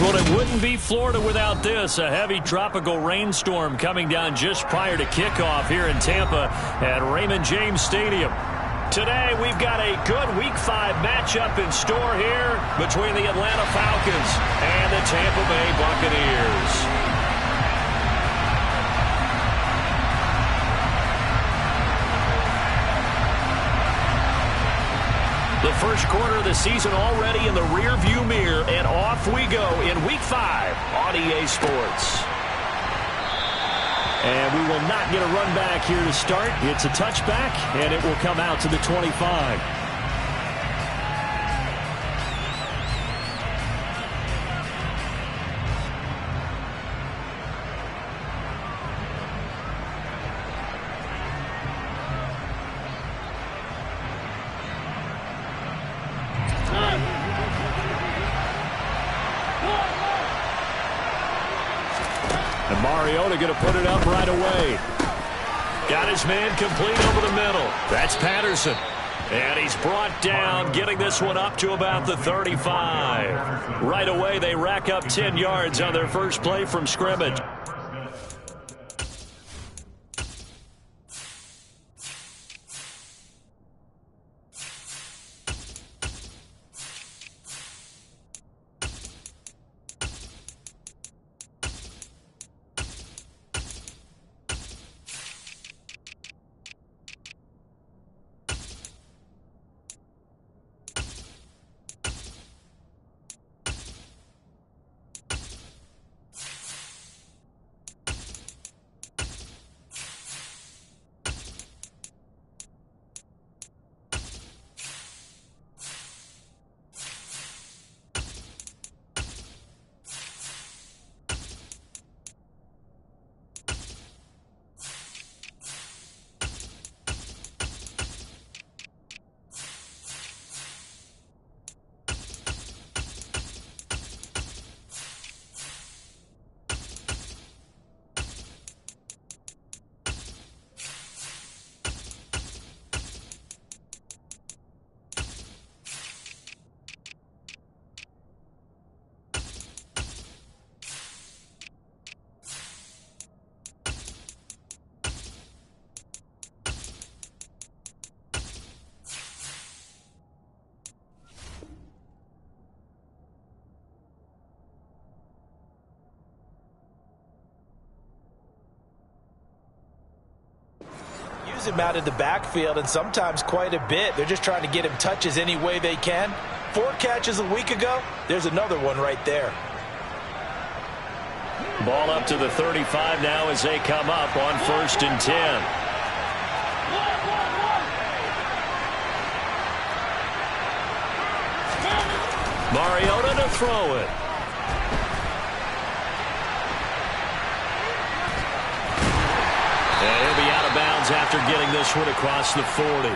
Well, it wouldn't be Florida without this. A heavy tropical rainstorm coming down just prior to kickoff here in Tampa at Raymond James Stadium. Today, we've got a good Week 5 matchup in store here between the Atlanta Falcons and the Tampa Bay Buccaneers. The first quarter of the season already in the rearview mirror, and off we go in Week 5 on EA Sports. And we will not get a run back here to start. It's a touchback, and it will come out to the 25. And Mariota going to put it up right away. Got his man complete over the middle. That's Patterson. And he's brought down, getting this one up to about the 35. Right away, they rack up 10 yards on their first play from scrimmage. Him out in the backfield, and sometimes quite a bit. They're just trying to get him touches any way they can. 4 catches a week ago. There's another one right there. Ball up to the 35 now as they come up on 1st and 10. Mariota to throw it. And he'll be out of bounds after getting this one across the 40.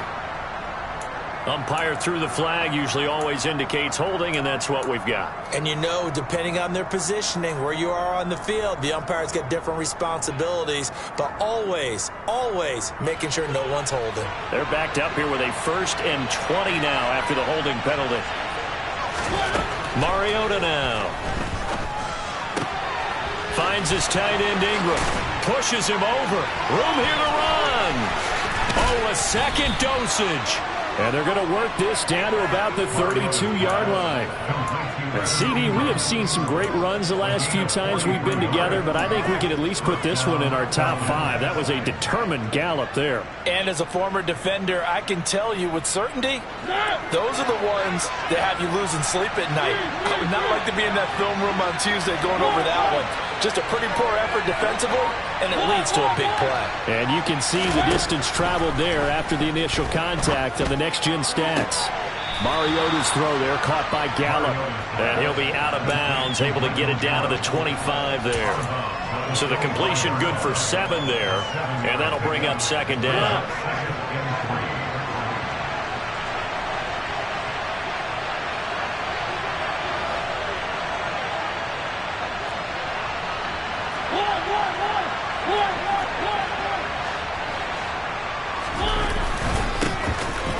Umpire threw the flag, usually always indicates holding, and that's what we've got. And you know, depending on their positioning, where you are on the field, the umpires get different responsibilities, but always, always making sure no one's holding. They're backed up here with a 1st and 20 now after the holding penalty. Mariota now. Finds his tight end Ingram. Pushes him over. Room here to run. Oh, a second dosage. And they're going to work this down to about the 32-yard line. And CD, we have seen some great runs the last few times we've been together, but I think we can at least put this one in our top 5. That was a determined gallop there. And as a former defender, I can tell you with certainty, those are the ones that have you losing sleep at night. I would not like to be in that film room on Tuesday going over that one. Just a pretty poor effort defensively, and it leads to a big play. And you can see the distance traveled there after the initial contact on the next-gen stats. Mariota's throw there caught by Gallup. And he'll be out of bounds, able to get it down to the 25 there. So the completion good for 7 there, and that'll bring up 2nd down.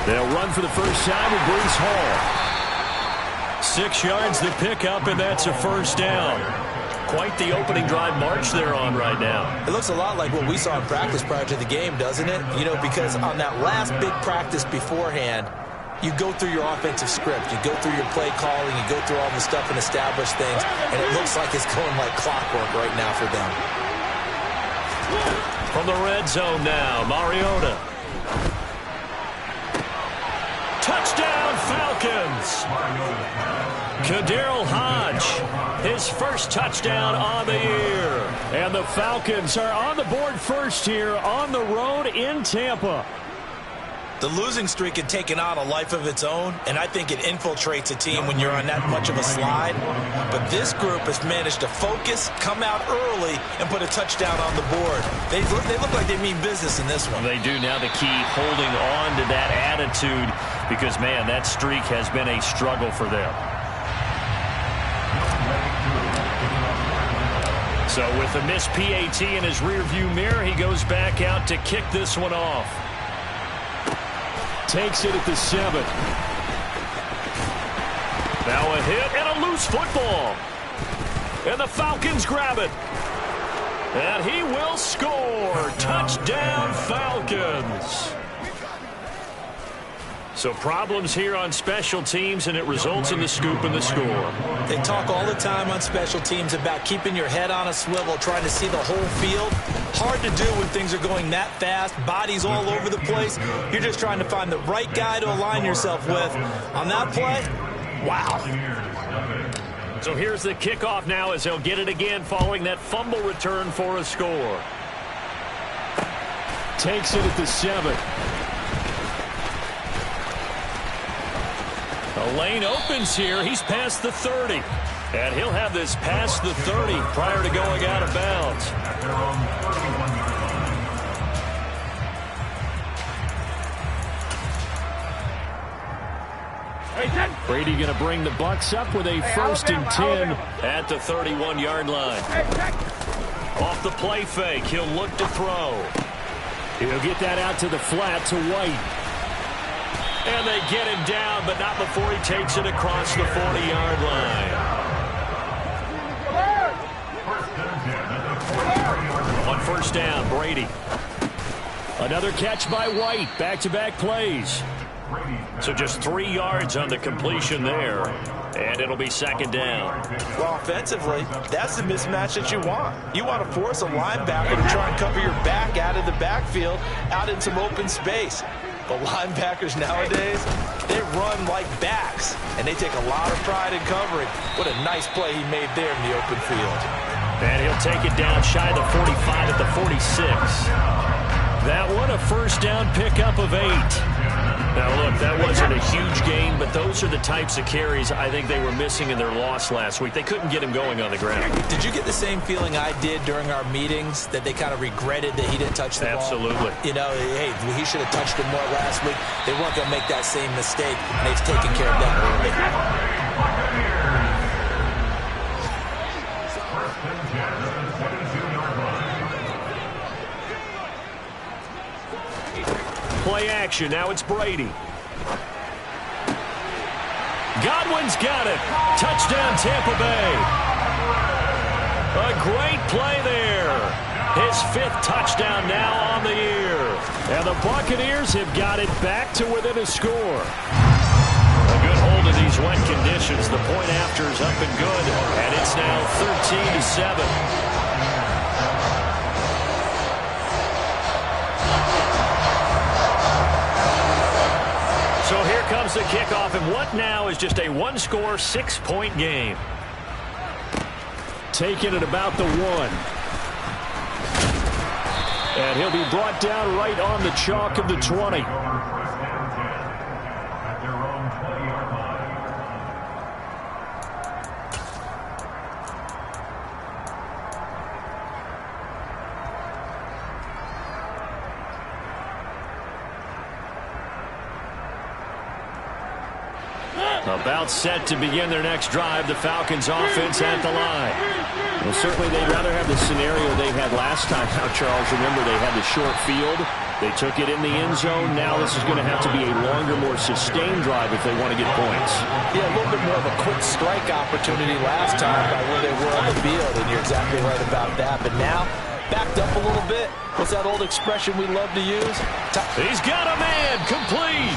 They'll run for the first time with Breece Hall. 6 yards the pickup, and that's a first down. Quite the opening drive march they're on right now. It looks a lot like what we saw in practice prior to the game, doesn't it? You know, because on that last big practice beforehand, you go through your offensive script. You go through your play calling. You go through all the stuff and establish things. And it looks like it's going like clockwork right now for them. From the red zone now, Mariota. Touchdown, Falcons. Kaderl Hodge, his first touchdown on the year. And the Falcons are on the board first here on the road in Tampa. The losing streak had taken on a life of its own, and I think it infiltrates a team when you're on that much of a slide. But this group has managed to focus, come out early, and put a touchdown on the board. They look like they mean business in this one. They do. Now the key, holding on to that attitude, because, man, that streak has been a struggle for them. So with a missed PAT in his rearview mirror, he goes back out to kick this one off. Takes it at the 7. Now a hit and a loose football. And the Falcons grab it. And he will score. Touchdown, Falcons. So problems here on special teams, and it results in the scoop and the score. They talk all the time on special teams about keeping your head on a swivel, trying to see the whole field. Hard to do when things are going that fast, bodies all over the place. You're just trying to find the right guy to align yourself with. On that play, wow. So here's the kickoff now as they'll get it again following that fumble return for a score. Takes it at the 7. The lane opens here. He's past the 30. And he'll have this past the 30 prior to going out of bounds. Brady going to bring the Bucs up with a 1st and 10 at the 31-yard line. Off the play fake, he'll look to throw. He'll get that out to the flat to White. And they get him down, but not before he takes it across the 40-yard line. On 1st down, Brady. Another catch by White. Back-to-back plays. So just 3 yards on the completion there. And it'll be 2nd down. Well, offensively, that's the mismatch that you want. You want to force a linebacker to try and cover your back out of the backfield, out in some open space. But linebackers nowadays, they run like backs, and they take a lot of pride in covering. What a nice play he made there in the open field. And he'll take it down shy of the 45 at the 46. That one, a 1st down pickup of 8. Now, look, that wasn't a huge gain, but those are the types of carries I think they were missing in their loss last week. They couldn't get him going on the ground. Did you get the same feeling I did during our meetings, that they kind of regretted that he didn't touch the ball? Absolutely. You know, hey, he should have touched it more last week. They weren't going to make that same mistake, and they've taken care of that early. Play action. Now it's Brady. Godwin's got it. Touchdown, Tampa Bay. A great play there. His 5th touchdown now on the year. And the Buccaneers have got it back to within a score. A good hold of these wet conditions. The point after is up and good. And it's now 13-7. So here comes the kickoff, and what now is just a 1-score, 6-point game. Taking it about the 1. And he'll be brought down right on the chalk of the 20. About set to begin their next drive, the Falcons offense at the line. Well, certainly they'd rather have the scenario they had last time out, Charles. Remember, they had the short field. They took it in the end zone. Now this is going to have to be a longer, more sustained drive if they want to get points. Yeah, a little bit more of a quick strike opportunity last time by where they were on the field, and you're exactly right about that. But now, backed up a little bit. What's that old expression we love to use? He's got a man, complete.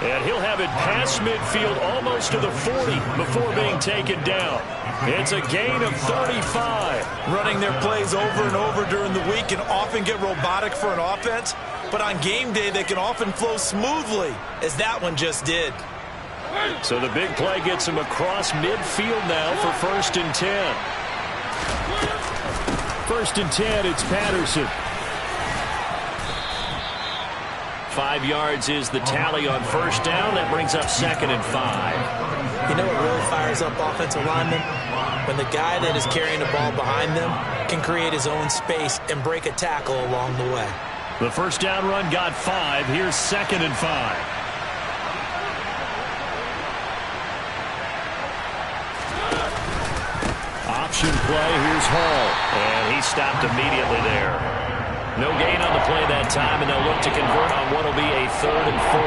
And he'll have it past midfield almost to the 40 before being taken down. It's a gain of 35. Running their plays over and over during the week can often get robotic for an offense, but on game day they can often flow smoothly, as that one just did. So the big play gets him across midfield now for 1st and 10. 1st and 10, it's Patterson. 5 yards is the tally on 1st down. That brings up 2nd and 5. You know what really fires up offensive linemen? When the guy that is carrying the ball behind them can create his own space and break a tackle along the way. The 1st down run got 5. Here's 2nd and 5. Option play. Here's Hall. And he stopped immediately there. No gain on the play that time, and they'll look to convert on what will be a 3rd and 4.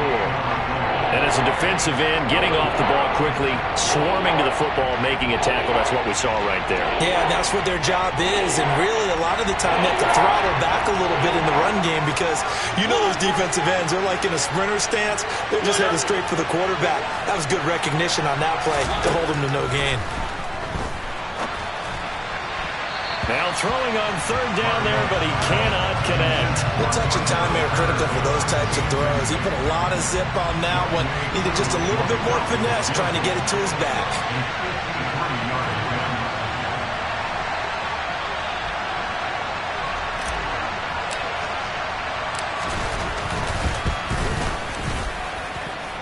And as a defensive end, getting off the ball quickly, swarming to the football, making a tackle, that's what we saw right there. Yeah, and that's what their job is, and really a lot of the time they have to throttle back a little bit in the run game because you know those defensive ends, they're like in a sprinter stance. They're just headed straight for the quarterback. That was good recognition on that play to hold them to no gain. Now throwing on 3rd down there, but he cannot connect. The touch and time are critical for those types of throws. He put a lot of zip on that one. Needed just a little bit more finesse trying to get it to his back.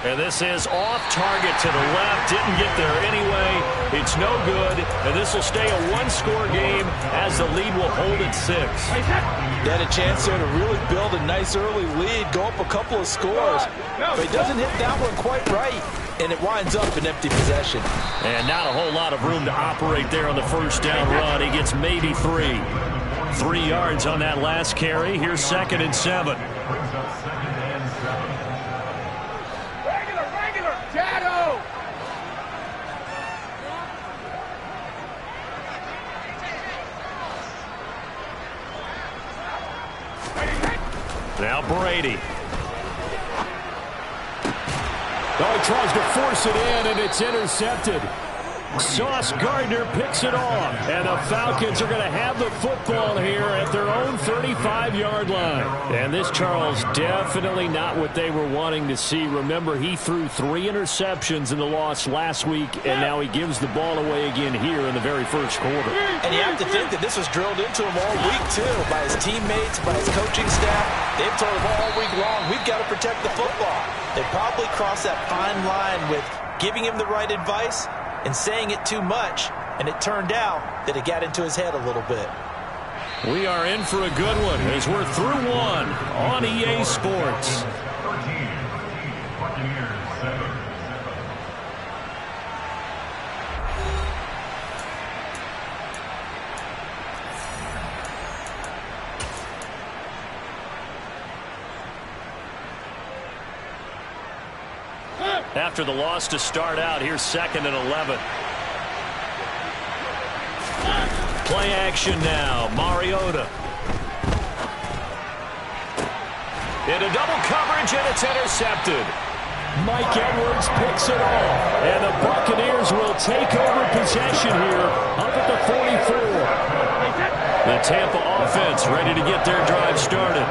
And this is off target to the left. Didn't get there anyway. It's no good. And this will stay a 1-score game as the lead will hold at 6. He had a chance there to really build a nice early lead, go up a couple of scores. But he doesn't hit that one quite right. And it winds up an empty possession. And not a whole lot of room to operate there on the 1st down run. He gets maybe 3. 3 yards on that last carry. Here's 2nd and 7. Now Brady. Oh, he tries to force it in, and it's intercepted. Sauce Gardner picks it off. And the Falcons are going to have the football here at their own 35-yard line. And this, Charles, definitely not what they were wanting to see. Remember, he threw 3 interceptions in the loss last week, and now he gives the ball away again here in the very first quarter. And you have to think that this was drilled into him all week, too, by his teammates, by his coaching staff. They've told him all week long, we've got to protect the football. They probably crossed that fine line with giving him the right advice and saying it too much, and it turned out that it got into his head a little bit. We are in for a good one as we're through one on EA Sports. After the loss to start out, here's 2nd and 11. Play action now. Mariota. Into double coverage, and it's intercepted. Mike Edwards picks it off. And the Buccaneers will take over possession here up at the 44. The Tampa offense ready to get their drive started.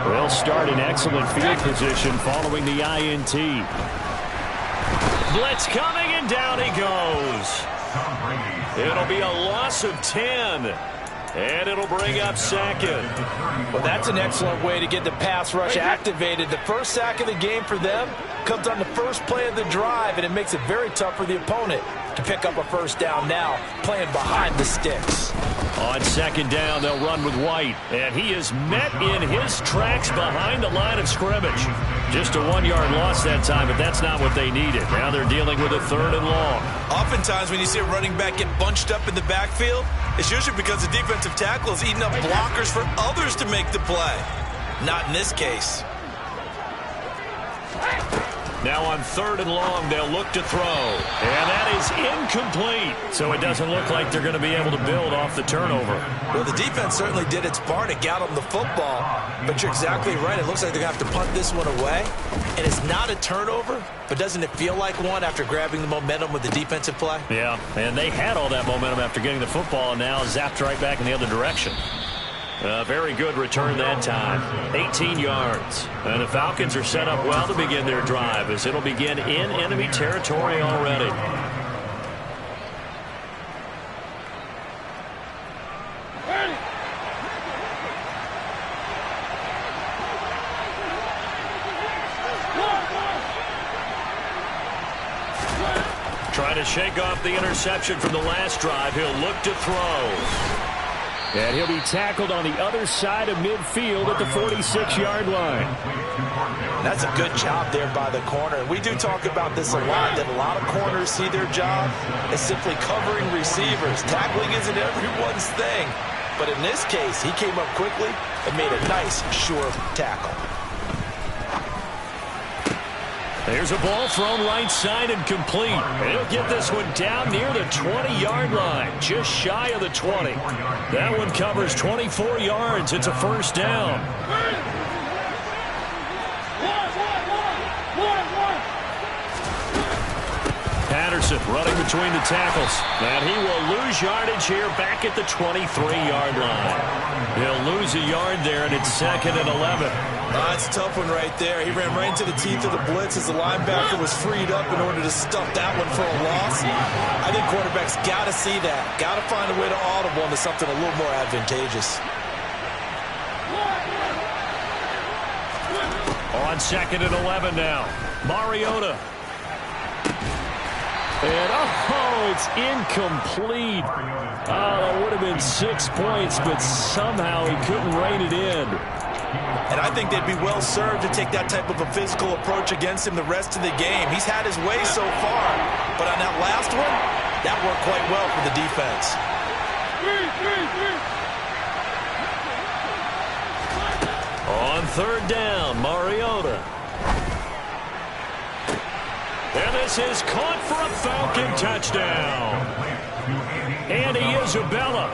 They'll start in excellent field position following the INT. Blitz coming, and down he goes. It'll be a loss of 10. And it'll bring up 2nd. Well, that's an excellent way to get the pass rush activated. The first sack of the game for them comes on the first play of the drive, and it makes it very tough for the opponent to pick up a 1st down now, playing behind the sticks. On 2nd down, they'll run with White. And he is met in his tracks behind the line of scrimmage. Just a 1-yard loss that time, but that's not what they needed. Now they're dealing with a 3rd and long. Oftentimes when you see a running back get bunched up in the backfield, it's usually because the defensive tackle is eating up blockers for others to make the play. Not in this case. Now on 3rd and long, they'll look to throw. And that is incomplete. So it doesn't look like they're going to be able to build off the turnover. Well, the defense certainly did its part to get them the football. But you're exactly right. It looks like they're going to have to punt this one away. And it's not a turnover, but doesn't it feel like one after grabbing the momentum with the defensive play? Yeah, and they had all that momentum after getting the football and now zapped right back in the other direction. Very good return that time. 18 yards. And the Falcons are set up well to begin their drive as it'll begin in enemy territory already. Trying to shake off the interception from the last drive. He'll look to throw. And he'll be tackled on the other side of midfield at the 46-yard line. That's a good job there by the corner. We do talk about this a lot, that a lot of corners see their job as simply covering receivers. Tackling isn't everyone's thing. But in this case, he came up quickly and made a nice, sure tackle. There's a ball thrown right side and complete. He'll get this one down near the 20-yard line, just shy of the 20. That one covers 24 yards. It's a first down. Patterson running between the tackles. And he will lose yardage here back at the 23-yard line. He'll lose a yard there, and it's 2nd and 11. That's a tough one right there. He ran right into the teeth of the blitz as the linebacker was freed up in order to stuff that one for a loss. I think quarterbacks got to see that. Got to find a way to audible into something a little more advantageous. On 2nd and 11 now. Mariota. And, it's incomplete. That would have been 6 points, but somehow he couldn't rein it in. And I think they'd be well served to take that type of a physical approach against him the rest of the game. He's had his way so far, but on that last one, that worked quite well for the defense. On 3rd down, Mariota. And this is caught for a Falcon touchdown. Andy Isabella,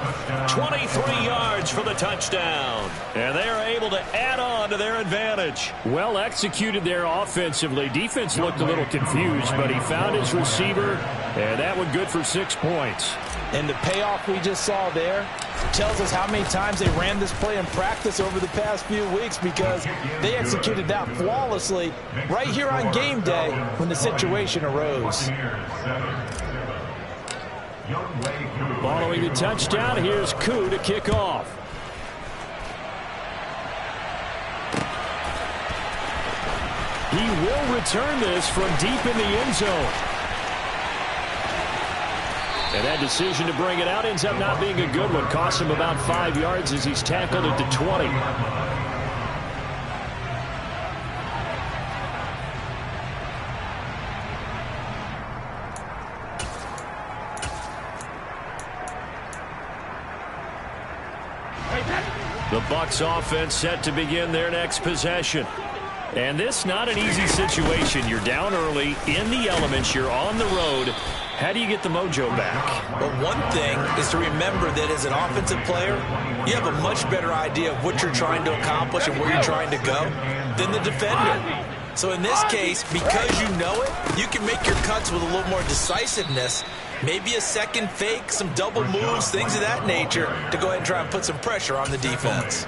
23 yards for the touchdown. And they are able to add on to their advantage. Well executed there offensively. Defense looked a little confused, but he found his receiver, and that one good for 6 points. And the payoff we just saw there tells us how many times they ran this play in practice over the past few weeks, because they executed that flawlessly right here on game day when the situation arose. Following the touchdown, here's Koo to kick off. He will return this from deep in the end zone. And that decision to bring it out ends up not being a good one. Costs him about 5 yards as he's tackled at the 20. The Bucs offense set to begin their next possession. And this not an easy situation. You're down early, in the elements, you're on the road. How do you get the mojo back? Well, one thing is to remember that as an offensive player, you have a much better idea of what you're trying to accomplish and where you're trying to go than the defender. So in this case, because you know it, you can make your cuts with a little more decisiveness. Maybe a second fake, some double moves, things of that nature to go ahead and try and put some pressure on the defense.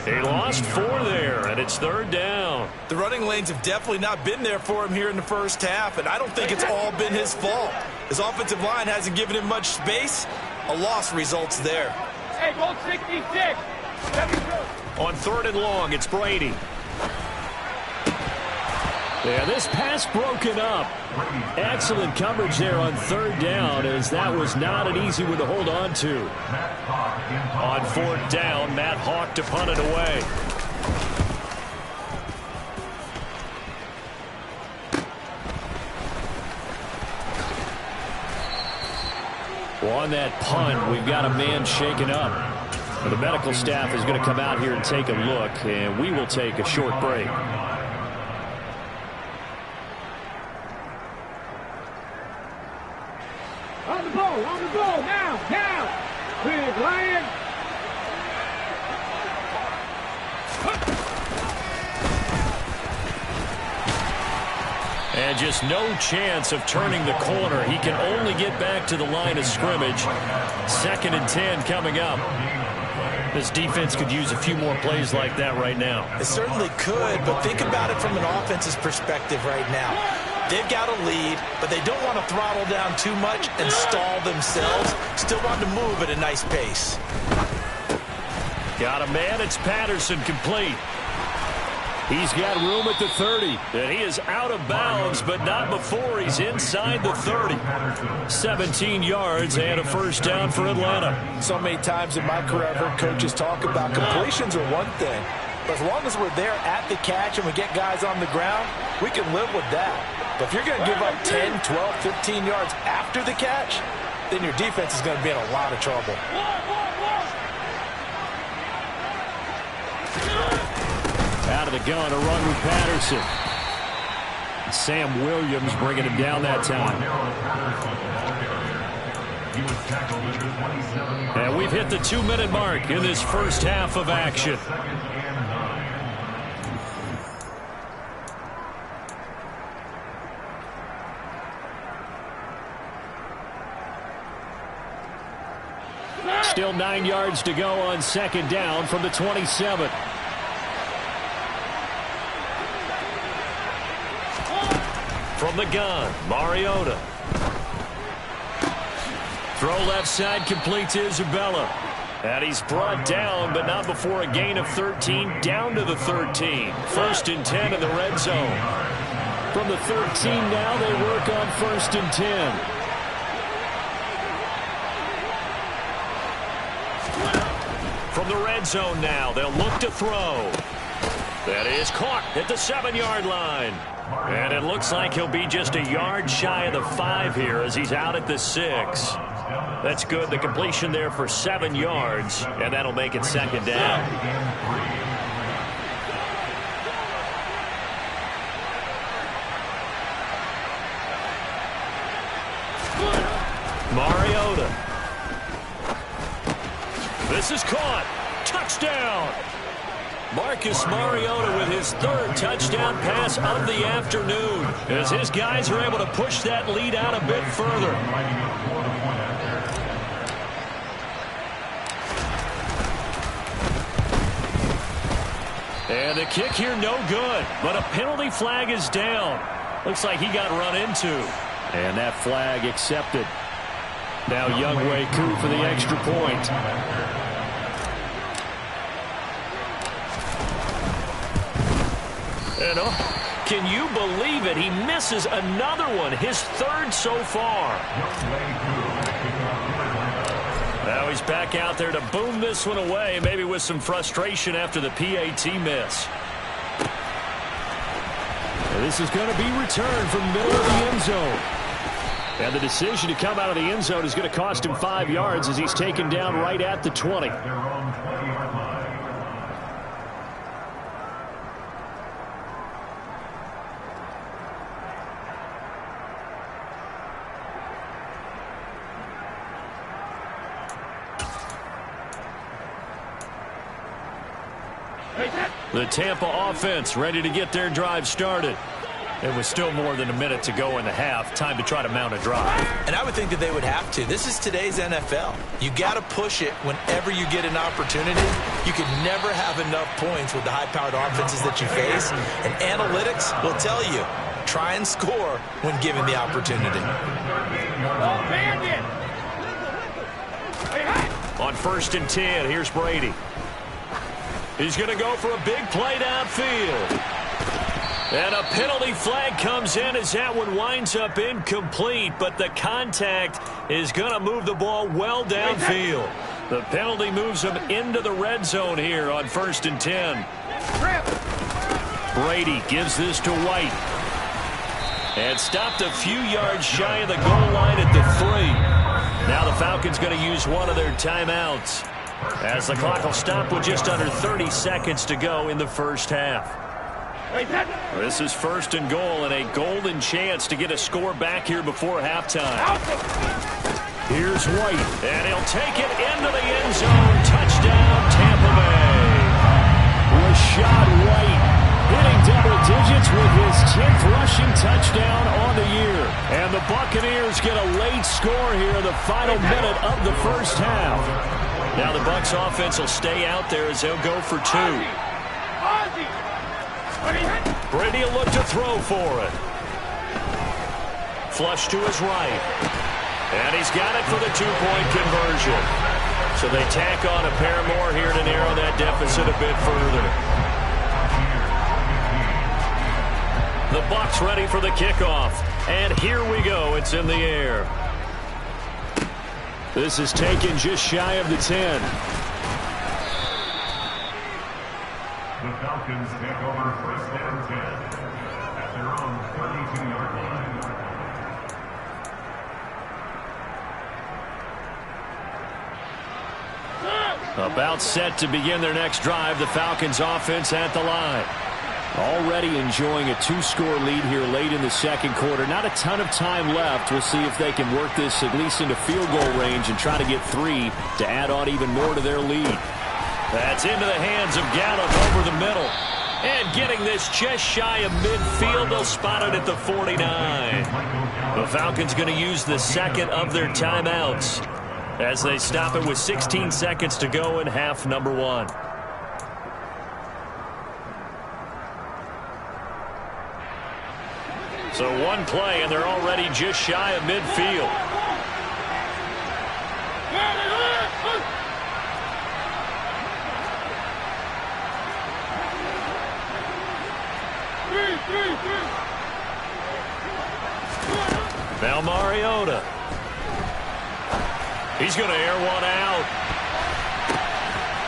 They lost 4 there, and it's 3rd down. The running lanes have definitely not been there for him here in the first half, and I don't think it's all been his fault. His offensive line hasn't given him much space. A loss results there. Hey, go 66. On 3rd and long, it's Brady. Yeah, this pass broken up. Excellent coverage there on 3rd down, as that was not an easy one to hold on to. On 4th down, Matt Hawk to punt it away. On that punt, we've got a man shaken up. The medical staff is going to come out here and take a look, and we will take a short break. On the ball, now! Big Lion! And just no chance of turning the corner. He can only get back to the line of scrimmage. 2nd and 10 coming up. This defense could use a few more plays like that right now. It certainly could, but think about it from an offense's perspective right now. They've got a lead, but they don't want to throttle down too much and stall themselves. Still want to move at a nice pace. Got a man. It's Patterson, complete. He's got room at the 30, and he is out of bounds, but not before he's inside the 30. 17 yards and a first down for Atlanta. So many times in my career, I've heard coaches talk about completions are one thing, but as long as we're there at the catch and we get guys on the ground, we can live with that. But if you're going to give up 10, 12, 15 yards after the catch, then your defense is going to be in a lot of trouble. Out of the gun, a run with Patterson. Sam Williams bringing him down that time. And we've hit the 2-minute mark in this first half of action. Still 9 yards to go on 2nd down from the 27. From the gun, Mariota. Throw left side, complete to Isabella. And he's brought down, but not before a gain of 13, down to the 13. 1st and 10 in the red zone. From the 13 now, they work on 1st and 10. From the red zone now, they'll look to throw. That is caught at the 7-yard line. And it looks like he'll be just a yard shy of the 5 here as he's out at the 6. That's good. The completion there for 7 yards, and that'll make it 2nd down. Mariota. This is caught. Touchdown. Marcus Mariota with his 3rd touchdown pass of the afternoon as his guys are able to push that lead out a bit further. And the kick here no good, but a penalty flag is down. Looks like he got run into. And that flag accepted. Now Younghoe Koo for the extra point. And can you believe it? He misses another one, his 3rd so far. Now he's back out there to boom this one away, maybe with some frustration after the PAT miss. And this is going to be returned from middle of the end zone. And the decision to come out of the end zone is going to cost him 5 yards as he's taken down right at the 20. The Tampa offense ready to get their drive started. It was still more than a minute to go in the half. Time to try to mount a drive. And I would think that they would have to. This is today's NFL. You got to push it whenever you get an opportunity. You can never have enough points with the high-powered offenses that you face. And analytics will tell you, try and score when given the opportunity. On 1st and 10, here's Brady. He's going to go for a big play downfield. And a penalty flag comes in as that one winds up incomplete, but the contact is going to move the ball well downfield. The penalty moves him into the red zone here on 1st and 10. Brady gives this to White. And stopped a few yards shy of the goal line at the 3. Now the Falcons going to use one of their timeouts. As the clock will stop with just under 30 seconds to go in the first half. This is first and goal and a golden chance to get a score back here before halftime. Here's White, and he'll take it into the end zone. Touchdown, Tampa Bay. Rashad White hitting double digits with his 10th rushing touchdown on the year. And the Buccaneers get a late score here in the final minute of the first half. Now the Bucs offense will stay out there as they'll go for two. Brady will look to throw for it. Flush to his right. And he's got it for the two-point conversion. So they tack on a pair more here to narrow that deficit a bit further. The Bucs ready for the kickoff. And here we go. It's in the air. This is taken just shy of the 10. The Falcons take over first and 10 at their own 32-yard line. About set to begin their next drive. The Falcons offense at the line. Already enjoying a two-score lead here late in the second quarter. Not a ton of time left. We'll see if they can work this at least into field goal range and try to get 3 to add on even more to their lead. That's into the hands of Gallup over the middle. And getting this just shy of midfield. They'll spot it at the 49. The Falcons going to use the second of their timeouts as they stop it with 16 seconds to go in half number 1. So one play, and they're already just shy of midfield. Now Mariota. He's going to air one out.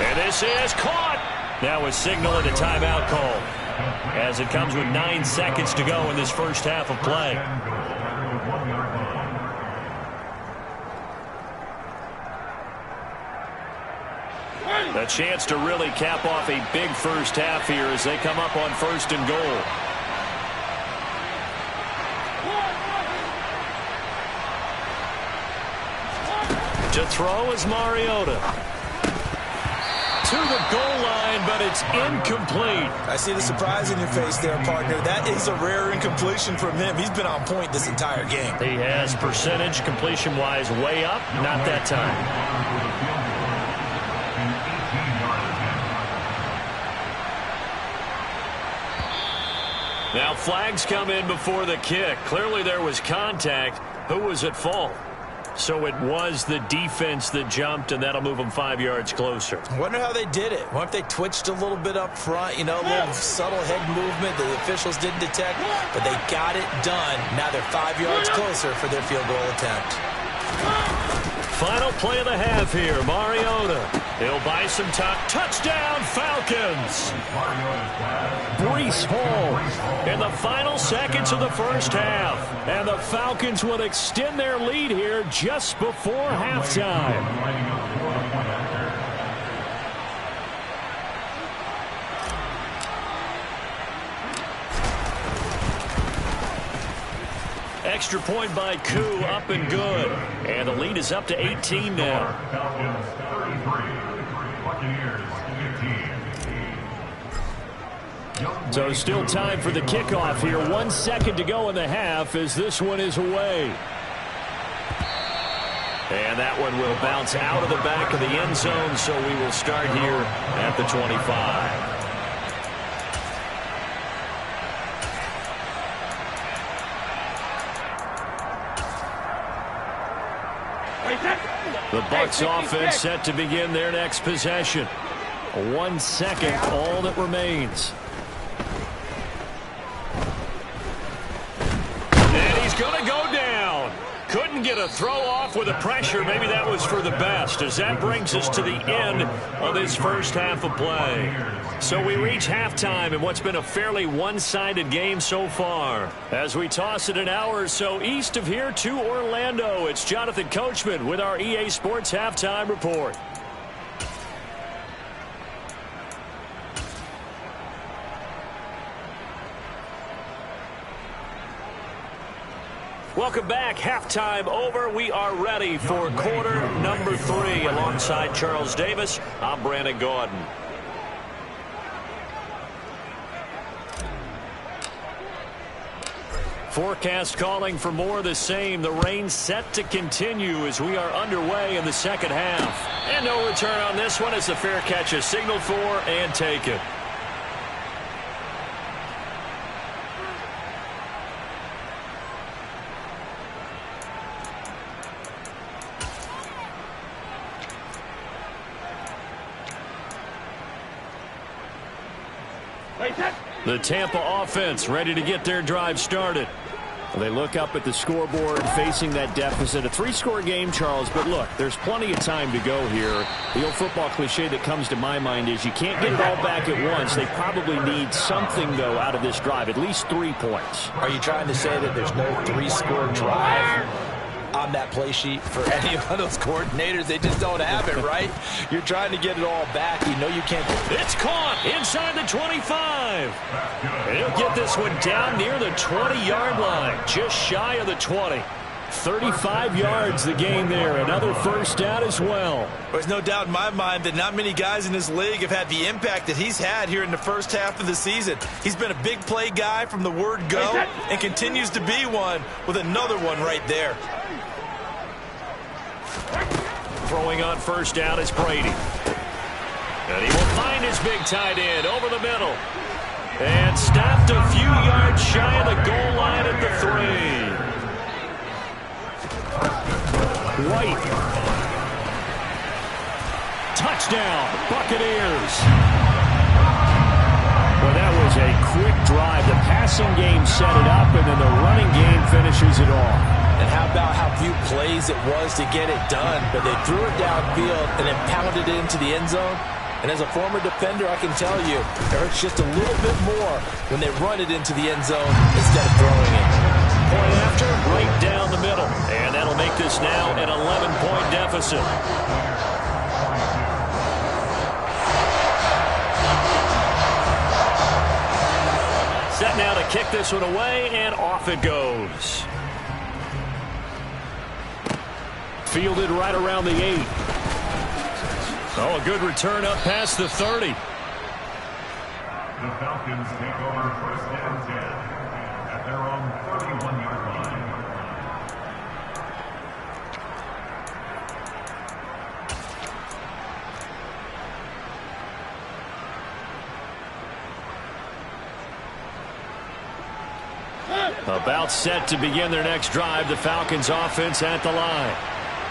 And this is caught. Now a signal and a timeout call, as it comes with 9 seconds to go in this first half of play. A chance to really cap off a big first half here as they come up on first and goal. To throw is Mariota. To the goal line, but it's incomplete. I see the surprise in your face there, partner. That is a rare incompletion from him. He's been on point this entire game. He has percentage completion-wise way up. Not that time. Now flags come in before the kick. Clearly there was contact. Who was at fault? So it was the defense that jumped, and that'll move them 5 yards closer. I wonder how they did it. What if they twitched a little bit up front, you know, a little subtle head movement the officials didn't detect, but they got it done. Now they're 5 yards closer for their field goal attempt. Final play of the half here, Mariota. He'll buy some time. Touchdown, Falcons! Breece Hall in the final seconds of the first half. And the Falcons will extend their lead here just before halftime. Extra point by Koo, up and good. And the lead is up to 18 now. Falcons 33, Buccaneers 15. So still time for the kickoff here. 1 second to go in the half as this one is away. And that one will bounce out of the back of the end zone, so we will start here at the 25. The Bucs offense set to begin their next possession. 1 second, all that remains. And he's going to go down. Couldn't get a throw off with the pressure. Maybe that was for the best, as that brings us to the end of this first half of play. So we reach halftime in what's been a fairly one-sided game so far. As we toss it an hour or so east of here to Orlando, it's Jonathan Coachman with our EA Sports Halftime Report. Welcome back. Halftime over. We are ready for quarter number 3. Alongside Charles Davis, I'm Brandon Gordon. Forecast calling for more of the same. The rain set to continue as we are underway in the second half. And no return on this one as the fair catch is signaled for and taken. The Tampa offense ready to get their drive started. They look up at the scoreboard facing that deficit. A 3-score game, Charles, but look, there's plenty of time to go here. The old football cliche that comes to my mind is you can't get it all back at once. They probably need something, though, out of this drive, at least 3 points. Are you trying to say that there's no 3-score drive on that play sheet for any of those coordinators? They just don't have it, right? You're trying to get it all back. You know you can't. It's caught inside the 25. And he'll get this one down near the 20-yard line, just shy of the 20. 35 yards the gain there. Another first down as well. There's no doubt in my mind that not many guys in this league have had the impact that he's had here in the first half of the season. He's been a big play guy from the word go and continues to be one with another one right there. Throwing on first down is Brady. And he will find his big tight end over the middle. And stopped a few yards shy of the goal line at the 3. White. Touchdown, Buccaneers. Well, that was a quick drive. The passing game set it up, and then the running game finishes it off. And how about how few plays it was to get it done, but they threw it downfield and then pounded it into the end zone. And as a former defender, I can tell you, it hurts just a little bit more when they run it into the end zone instead of throwing it. Point after, right down the middle. And that'll make this now an 11-point deficit. Set now to kick this one away, and off it goes. Fielded right around the 8. Oh, a good return up past the 30. The Falcons take over first and 10 at their own 31-yard line. About set to begin their next drive, the Falcons offense at the line.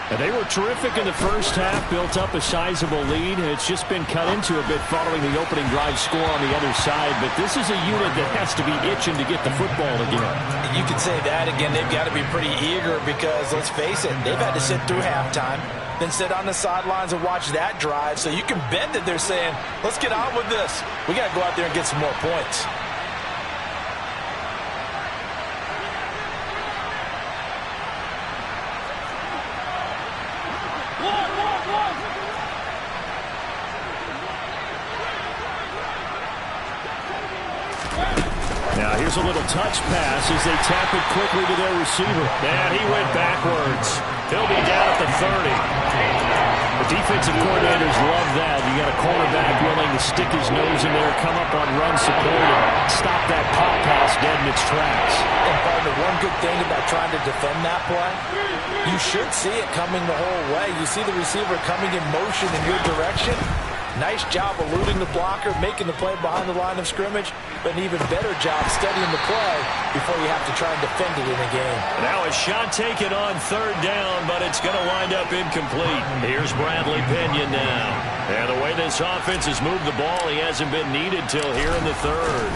And they were terrific in the first half, built up a sizable lead, and it's just been cut into a bit following the opening drive score on the other side. But this is a unit that has to be itching to get the football again. You could say that again. They've got to be pretty eager because, let's face it, they've had to sit through halftime, then sit on the sidelines and watch that drive. So you can bet that they're saying, let's get on with this. We got to go out there and get some more points. Now here's a little touch pass as they tap it quickly to their receiver. And he went backwards. He'll be down at the 30. The defensive coordinators love that. You got a cornerback willing to stick his nose in there, come up on run support, and stop that pop pass dead in its tracks. And partner, one good thing about trying to defend that play, you should see it coming the whole way. You see the receiver coming in motion in your direction. Nice job eluding the blocker, making the play behind the line of scrimmage, but an even better job studying the play before you have to try and defend it in a game. Now a shot taken on third down, but it's going to wind up incomplete. Here's Bradley Pinion now. And the way this offense has moved the ball, he hasn't been needed till here in the third.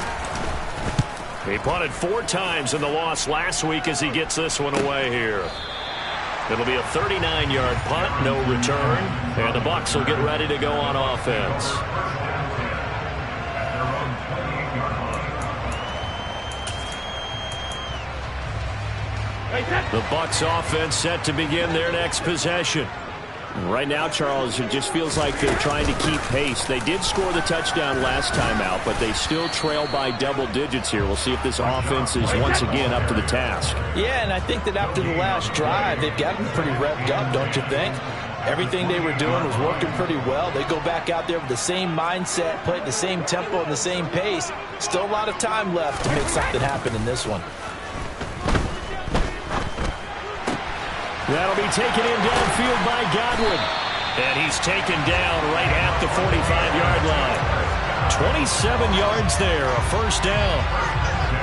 He punted 4 times in the loss last week as he gets this one away here. It'll be a 39-yard punt, no return, and the Bucs will get ready to go on offense. The Bucs offense set to begin their next possession. Right now, Charles, it just feels like they're trying to keep pace. They did score the touchdown last time out, but they still trail by double digits here. We'll see if this offense is once again up to the task. Yeah, and I think that after the last drive, they've gotten pretty revved up, don't you think? Everything they were doing was working pretty well. They go back out there with the same mindset, play at the same tempo and the same pace. Still a lot of time left to make something happen in this one. That'll be taken in downfield by Godwin. And he's taken down right at the 45-yard line. 27 yards there, a first down.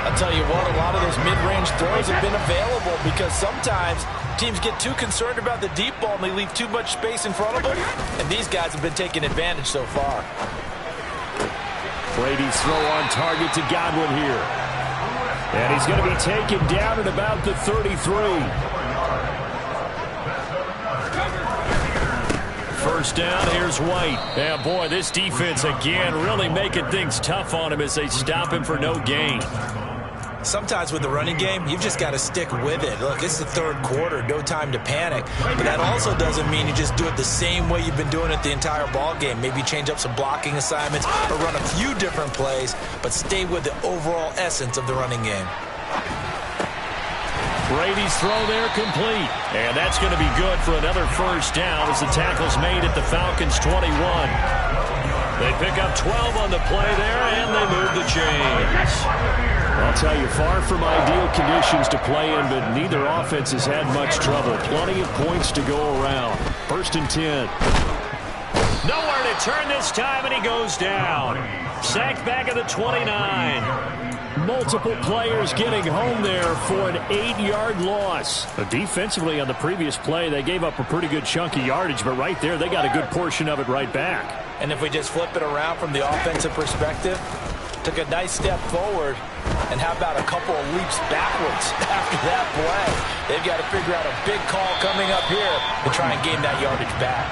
I'll tell you what, a lot of those mid-range throws have been available because sometimes teams get too concerned about the deep ball and they leave too much space in front of them. And these guys have been taking advantage so far. Brady's throw on target to Godwin here. And he's going to be taken down at about the 33. First down, here's White. Yeah, boy, this defense again really making things tough on him as they stop him for no gain. Sometimes with the running game, you've just got to stick with it. Look, it's the third quarter, no time to panic. But that also doesn't mean you just do it the same way you've been doing it the entire ball game. Maybe change up some blocking assignments or run a few different plays, but stay with the overall essence of the running game. Brady's throw there complete. And that's going to be good for another first down as the tackle's made at the Falcons' 21. They pick up 12 on the play there, and they move the chains. I'll tell you, far from ideal conditions to play in, but neither offense has had much trouble. Plenty of points to go around. First and 10. Nowhere to turn this time, and he goes down. Sacked back at the 29. Multiple players getting home there for an 8-yard loss. Defensively on the previous play, they gave up a pretty good chunk of yardage, but right there, they got a good portion of it right back. And if we just flip it around from the offensive perspective, took a nice step forward, and how about a couple of leaps backwards after that play? They've got to figure out a big call coming up here to try and gain that yardage back.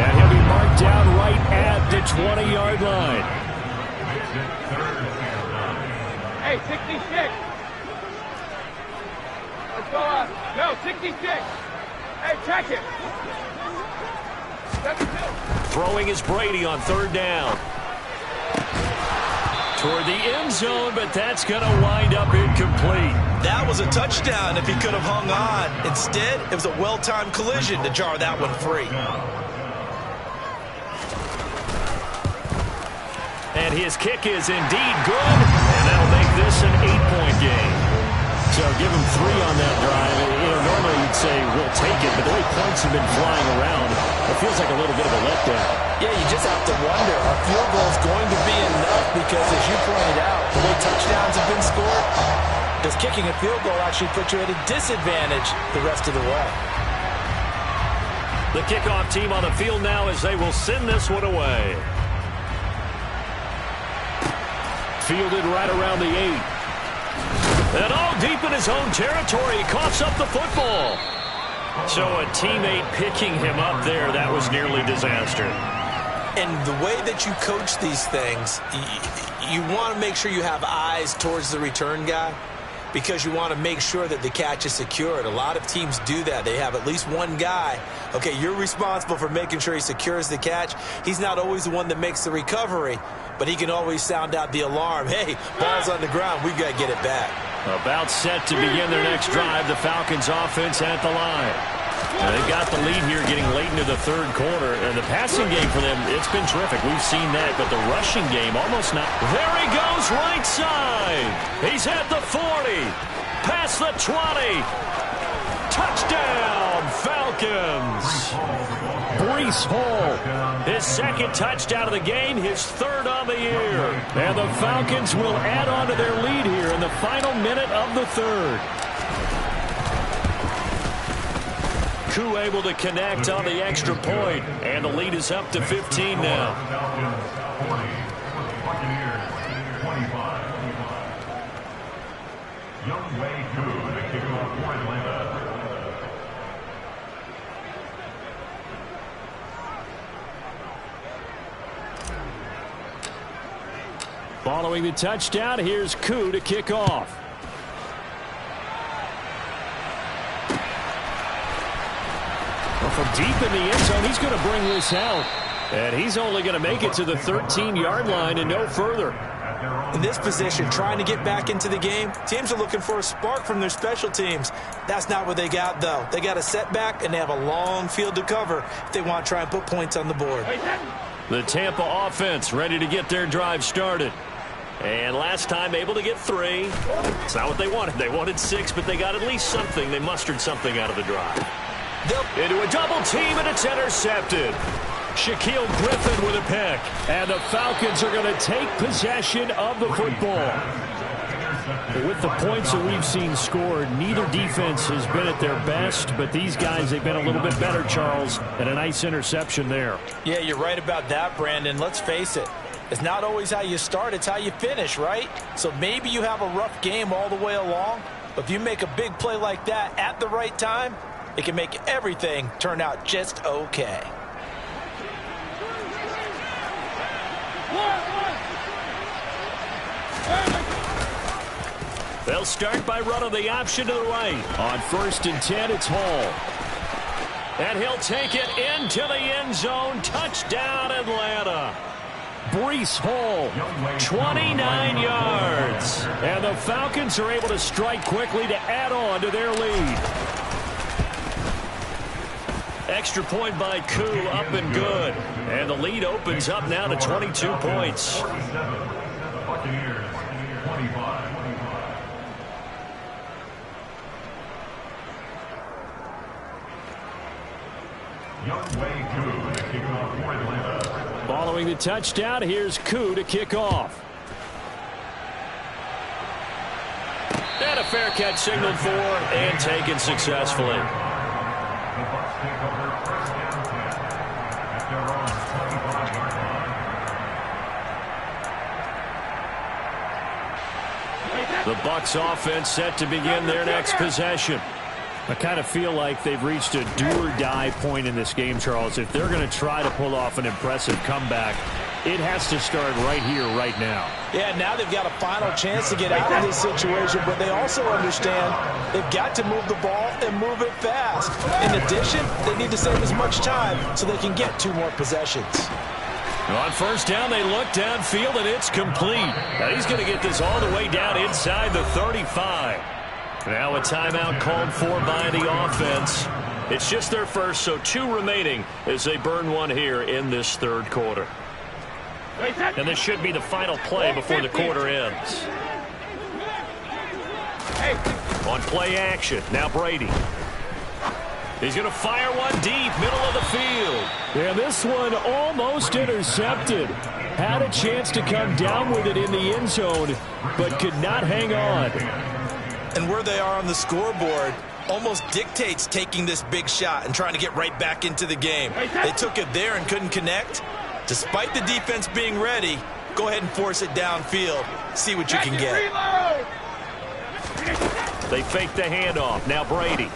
And he'll be marked down right at the 20-yard line. Hey, 66. Let's go up. No, 66. Hey, check it. 72. Throwing is Brady on third down. Toward the end zone, but that's going to wind up incomplete. That was a touchdown if he could have hung on. Instead, it was a well-timed collision to jar that one free. And his kick is indeed good, and that'll make this an 8-point game. So give him 3 on that drive. Normally you'd say we'll take it, but the way points have been flying around, it feels like a little bit of a letdown. Yeah, you just have to wonder, a field goal is going to be enough because, as you pointed out, the way touchdowns have been scored, does kicking a field goal actually put you at a disadvantage the rest of the way? The kickoff team on the field now as they will send this one away. Fielded right around the 8. And all deep in his own territory, he coughs up the football. So a teammate picking him up there, that was nearly disaster. And the way that you coach these things, you want to make sure you have eyes towards the return guy because you want to make sure that the catch is secured. A lot of teams do that. They have at least one guy. Okay, you're responsible for making sure he secures the catch. He's not always the one that makes the recovery, but he can always sound out the alarm. Hey, ball's on the ground. We've got to get it back. About set to begin their next drive, the Falcons offense at the line. They've got the lead here getting late into the third quarter. And the passing game for them, it's been terrific. We've seen that, but the rushing game almost not. There he goes right side. He's at the 40. Past the 20. Touchdown, Falcons. Breece Hall, his second touchdown of the game, his third on the year. And the Falcons will add on to their lead here in the final minute of the third. Koo able to connect on the extra point, and the lead is up to 15 now. Following the touchdown, here's Koo to kick off. from deep in the end zone, he's going to bring this out. And he's only going to make it to the 13-yard line and no further. In this position, trying to get back into the game, teams are looking for a spark from their special teams. That's not what they got, though. They got a setback, and they have a long field to cover if they want to try and put points on the board. The Tampa offense ready to get their drive started. And last time able to get 3. It's not what they wanted. They wanted 6, but they got at least something. They mustered something out of the drive. Into a double team, and it's intercepted. Shaquille Griffin with a pick. And the Falcons are going to take possession of the football. With the points that we've seen scored, neither defense has been at their best, but these guys, they've been a little bit better, Charles, and a nice interception there. Yeah, you're right about that, Brandon. Let's face it. It's not always how you start, it's how you finish, right? So maybe you have a rough game all the way along, but if you make a big play like that at the right time, it can make everything turn out just okay. They'll start by running the option to the right. On 1st and 10, it's Hall. And he'll take it into the end zone. Touchdown, Atlanta. Breece Hall, 29 yards. And the Falcons are able to strike quickly to add on to their lead. Extra point by Koo, up and good. And the lead opens up now to 22 points. Buccaneers, 25. Following the touchdown, here's Koo to kick off. And a fair catch signaled for and taken successfully. The Bucs take over 1st and 10 at their own 25-yard line. The Bucs offense set to begin their next possession. I kind of feel like they've reached a do-or-die point in this game, Charles. If they're going to try to pull off an impressive comeback, it has to start right here, right now. Yeah, now they've got a final chance to get out of this situation, but they also understand they've got to move the ball and move it fast. In addition, they need to save as much time so they can get 2 more possessions. On 1st down, they look downfield, and it's complete. Now he's going to get this all the way down inside the 35. Now a timeout called for by the offense. It's just their first, so 2 remaining as they burn 1 here in this 3rd quarter. And this should be the final play before the quarter ends. On play action, now Brady. He's going to fire one deep, middle of the field. And this one almost intercepted. Had a chance to come down with it in the end zone, but could not hang on. And where they are on the scoreboard almost dictates taking this big shot and trying to get right back into the game. They took it there and couldn't connect. Despite the defense being ready, go ahead and force it downfield. See what you can get. They fake the handoff. Now Brady.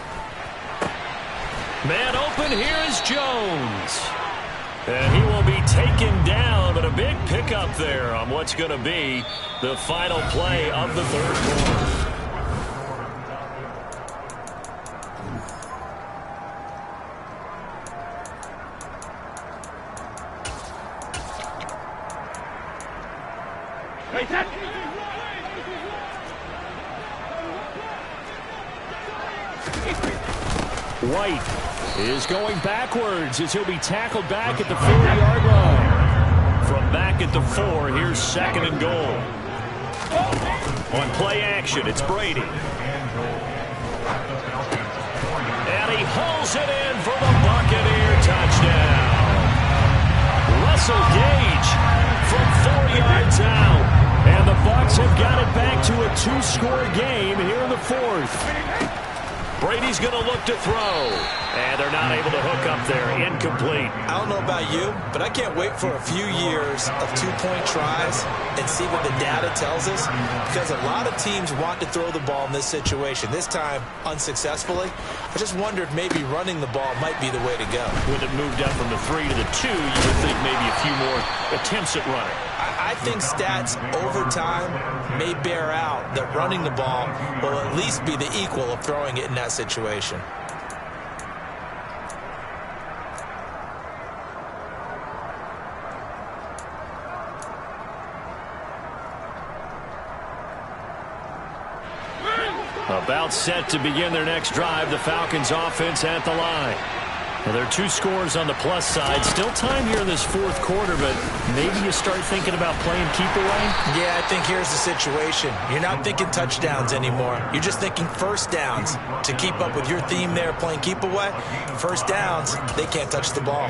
Man open, here is Jones. And he will be taken down, but a big pickup there on what's going to be the final play of the 3rd quarter. White is going backwards as he'll be tackled back at the 4-yard line. From back at the 4, here's 2nd and goal. On play action, it's Brady. And he hauls it in for the Buccaneer touchdown. Russell Gage from 4 yards out. And the Bucs have got it back to a 2-score game here in the 4th. Brady's going to look to throw. And they're not able to hook up there. Incomplete. I don't know about you, but I can't wait for a few years of 2-point tries and see what the data tells us. Because a lot of teams want to throw the ball in this situation. This time, unsuccessfully. I just wondered maybe running the ball might be the way to go. With it moved up from the 3 to the 2, you would think maybe a few more attempts at running. I think stats over time may bear out that running the ball will at least be the equal of throwing it in that situation. About set to begin their next drive. The Falcons offense at the line. Well, there are 2 scores on the plus side. Still time here in this fourth quarter, but maybe you start thinking about playing keep away? Yeah, I think here's the situation. You're not thinking touchdowns anymore. You're just thinking first downs. To keep up with your theme there, playing keep away, first downs, they can't touch the ball.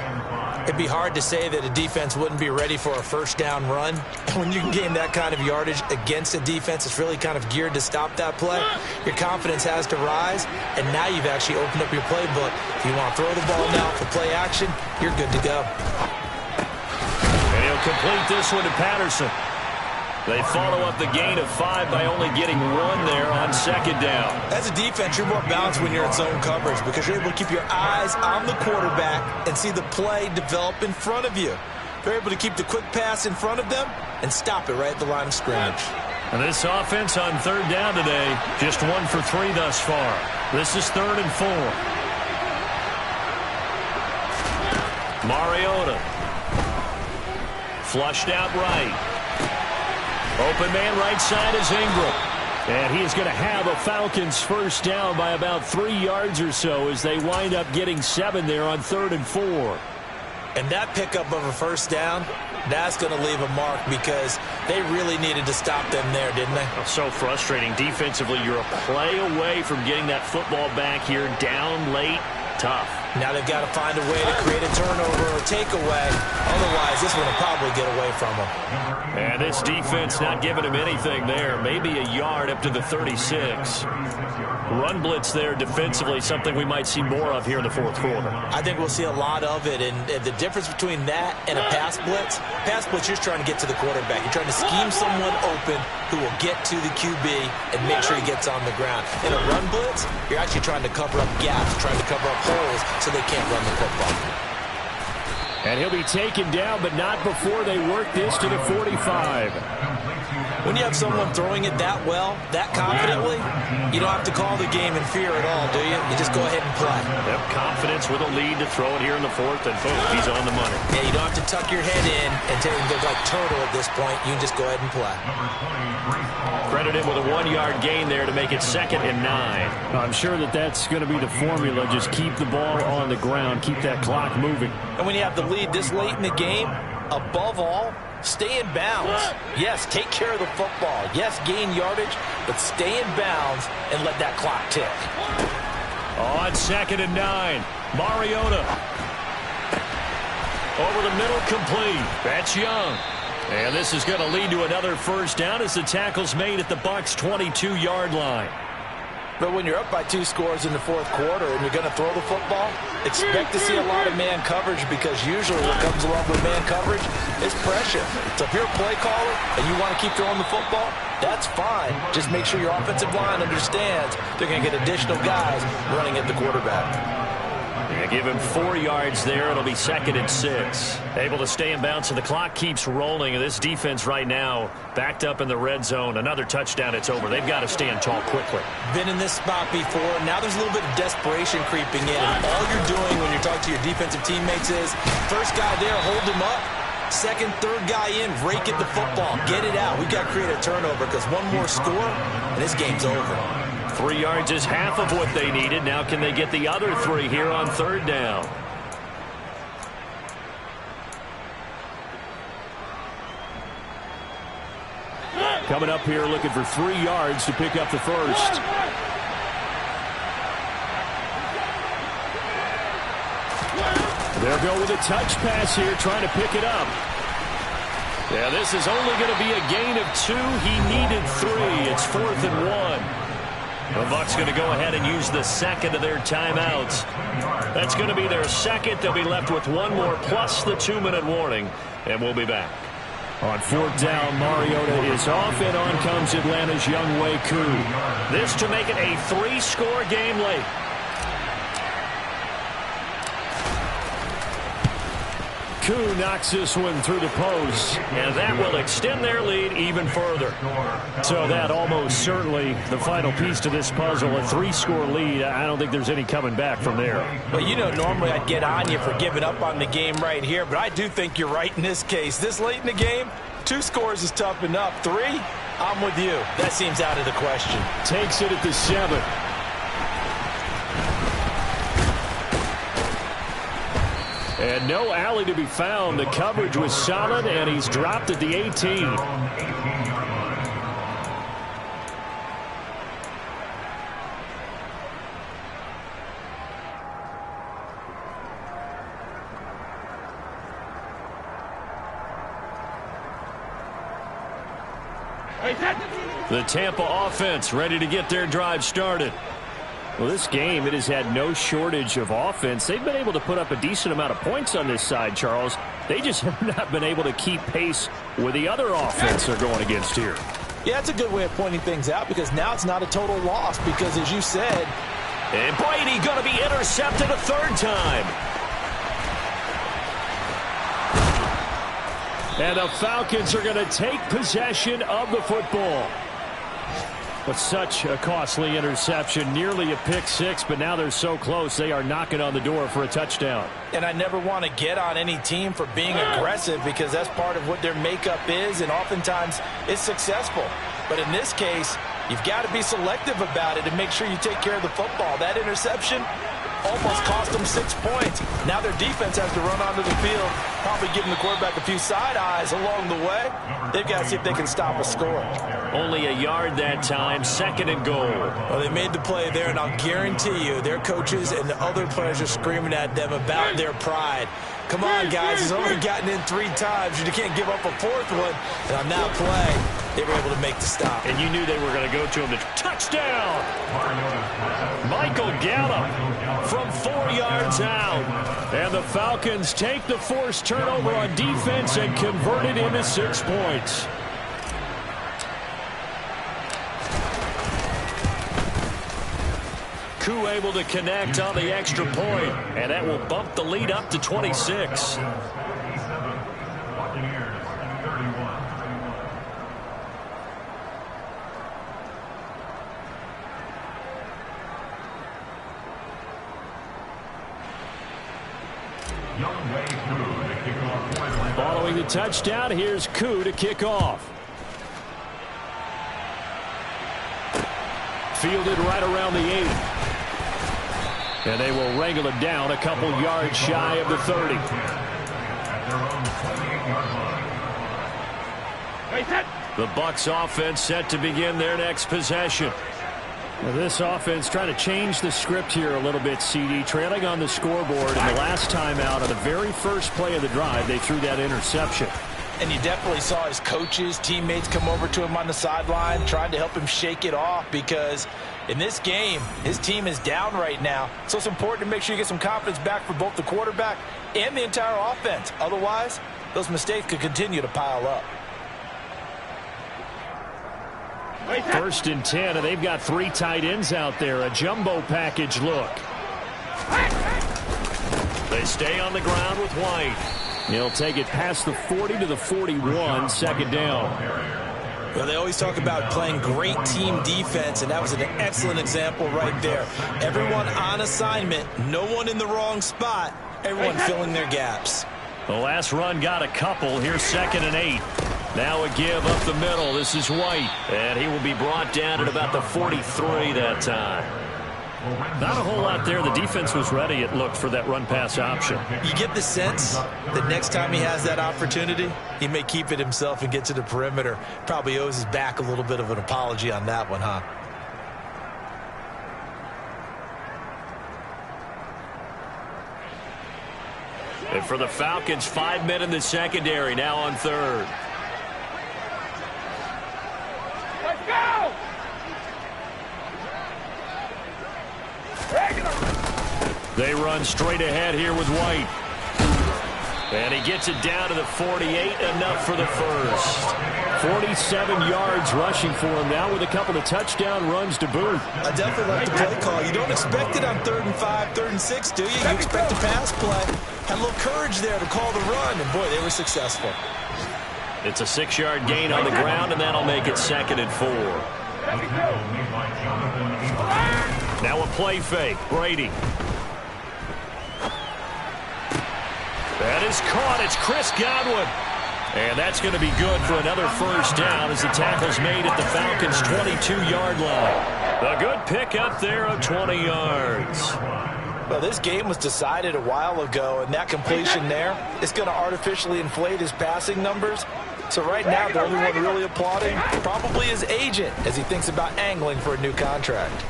It'd be hard to say that a defense wouldn't be ready for a first down run. When you can gain that kind of yardage against a defense that's really kind of geared to stop that play, your confidence has to rise, and now you've actually opened up your playbook. If you want to throw the ball now for play action, you're good to go. And he'll complete this one to Patterson. They follow up the gain of 5 by only getting 1 there on second down. As a defense, you're more balanced when you're in zone coverage because you're able to keep your eyes on the quarterback and see the play develop in front of you. They're able to keep the quick pass in front of them and stop it right at the line of scrimmage. And this offense on third down today, just 1 for 3 thus far. This is 3rd and 4. Mariota. Flushed out right. Open man right side is Ingram. And he is going to have a Falcons first down by about 3 yards or so as they wind up getting 7 there on 3rd and 4. And that pickup of a first down, that's going to leave a mark because they really needed to stop them there, didn't they? So frustrating. Defensively, you're a play away from getting that football back here down late. Tough. Now they've got to find a way to create a turnover or takeaway. Otherwise, this one will probably get away from them. And this defense not giving him anything there. Maybe a yard up to the 36. Run blitz there defensively, something we might see more of here in the fourth quarter. I think we'll see a lot of it. And the difference between that and a pass blitz, you're just trying to get to the quarterback. You're trying to scheme someone open who will get to the QB and make sure he gets on the ground. In a run blitz, you're actually trying to cover up gaps, trying to cover up holes so they can't run the football. And he'll be taken down, but not before they work this to the 45. When you have someone throwing it that well, that confidently, you don't have to call the game in fear at all, do you? You just go ahead and play. Yep, confidence with a lead to throw it here in the fourth, and boom, he's on the money. Yeah, you don't have to tuck your head in and look like turtle at this point. You can just go ahead and play. Credit him with a 1-yard gain there to make it 2nd and 9. I'm sure that's going to be the formula. Just keep the ball on the ground, keep that clock moving. And when you have the lead this late in the game, above all, stay in bounds. Yes, take care of the football. Yes, gain yardage, but stay in bounds and let that clock tick. On 2nd and 9, Mariota. Over the middle, complete. That's Young. And this is going to lead to another first down as the tackle's made at the Bucs' 22-yard line. But when you're up by 2 scores in the fourth quarter and you're going to throw the football, expect to see a lot of man coverage because usually what comes along with man coverage is pressure. So if you're a play caller and you want to keep throwing the football, that's fine. Just make sure your offensive line understands they're going to get additional guys running at the quarterback. Yeah, give him 4 yards there. It'll be 2nd and 6. Able to stay in bounds, and the clock keeps rolling. And this defense right now backed up in the red zone. Another touchdown, it's over. They've got to stand tall quickly. Been in this spot before. Now there's a little bit of desperation creeping in. And all you're doing when you're talking to your defensive teammates is first guy there, hold him up. Second, third guy in, rake at the football. Get it out. We've got to create a turnover because one more score, and this game's over. 3 yards is half of what they needed. Now can they get the other 3 here on third down? Coming up here looking for 3 yards to pick up the first. They'll go with a touch pass here, trying to pick it up. Yeah, this is only going to be a gain of 2. He needed 3. It's 4th and 1. The Bucs going to go ahead and use the second of their timeouts. That's going to be their second. They'll be left with 1 more plus the 2-minute warning, and we'll be back. On 4th down, Mariota is off, and on comes Atlanta's Younghoe Koo. This to make it a 3-score game late. Koo knocks this one through the post, and that will extend their lead even further. So that almost certainly the final piece to this puzzle, a 3-score lead. I don't think there's any coming back from there. Well, you know, normally I'd get on you for giving up on the game right here, but I do think you're right in this case. This late in the game, 2 scores is tough enough. 3, I'm with you. That seems out of the question. Takes it at the 7. And no alley to be found. The coverage was solid, and he's dropped at the 18. The Tampa offense ready to get their drive started. Well, this game, it has had no shortage of offense. They've been able to put up a decent amount of points on this side, Charles. They just have not been able to keep pace with the other offense they're going against here. Yeah, that's a good way of pointing things out because now it's not a total loss because, as you said, and Brady going to be intercepted a 3rd time. And the Falcons are going to take possession of the football. But such a costly interception, nearly a pick-6, but now they're so close they are knocking on the door for a touchdown. And I never want to get on any team for being aggressive because that's part of what their makeup is, and oftentimes it's successful. But in this case, you've got to be selective about it and make sure you take care of the football. That interception almost cost them 6 points. Now their defense has to run onto the field, probably giving the quarterback a few side eyes along the way. They've got to see if they can stop a score. Only a yard that time, 2nd and goal. Well, they made the play there, and I'll guarantee you their coaches and the other players are screaming at them about their pride. Come on, guys. He's only gotten in 3 times. You can't give up a 4th one. And on that play, they were able to make the stop. And you knew they were going to go to him. Touchdown! Michael Gallup from 4 yards out. And the Falcons take the forced turnover on defense and convert it into 6 points. Koo able to connect on the extra point, and that will bump the lead up to 26. Following the touchdown, here's Koo to kick off. Fielded right around the 8. And they will wrangle it down a couple yards shy of the 30. The Bucs offense set to begin their next possession. Now this offense trying to change the script here a little bit, CD. Trailing on the scoreboard, and the last time out on the very first play of the drive, they threw that interception. And you definitely saw his coaches, teammates come over to him on the sideline, trying to help him shake it off because in this game, his team is down right now. So it's important to make sure you get some confidence back for both the quarterback and the entire offense. Otherwise, those mistakes could continue to pile up. 1st and 10, and they've got 3 tight ends out there. A jumbo package look. They stay on the ground with White. He'll take it past the 40 to the 41, 2nd down. Well, they always talk about playing great team defense, and that was an excellent example right there. Everyone on assignment, no one in the wrong spot, everyone filling their gaps. The last run got a couple. Here's 2nd and 8. Now a give up the middle. This is White, and he will be brought down at about the 43 that time. Not a whole lot there. The defense was ready, it looked, for that run-pass option. You get the sense that next time he has that opportunity, he may keep it himself and get to the perimeter. Probably owes his back a little bit of an apology on that one, huh? And for the Falcons, 5 men in the secondary, now on 3rd. Let's go! They run straight ahead here with White. And he gets it down to the 48, enough for the first. 47 yards rushing for him now with a couple of touchdown runs to boot. I definitely like the play call. You don't expect it on 3rd and 5, 3rd and 6, do you? You expect a pass play. Had a little courage there to call the run, and boy, they were successful. It's a 6-yard gain on the ground, and that'll make it 2nd and 4. Now a play fake. Brady. That is caught. It's Chris Godwin. And that's going to be good for another first down as the tackle's made at the Falcons' 22-yard line. A good pickup there of 20 yards. Well, this game was decided a while ago, and that completion there is going to artificially inflate his passing numbers. So right now, the only one really applauding probably his agent as he thinks about angling for a new contract.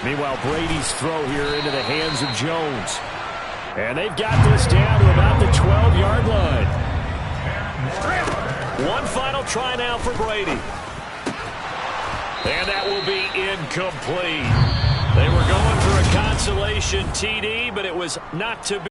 Meanwhile, Brady's throw here into the hands of Jones. And they've got this down to about the 12-yard line. One final try now for Brady. And that will be incomplete. They were going for a consolation TD, but it was not to be.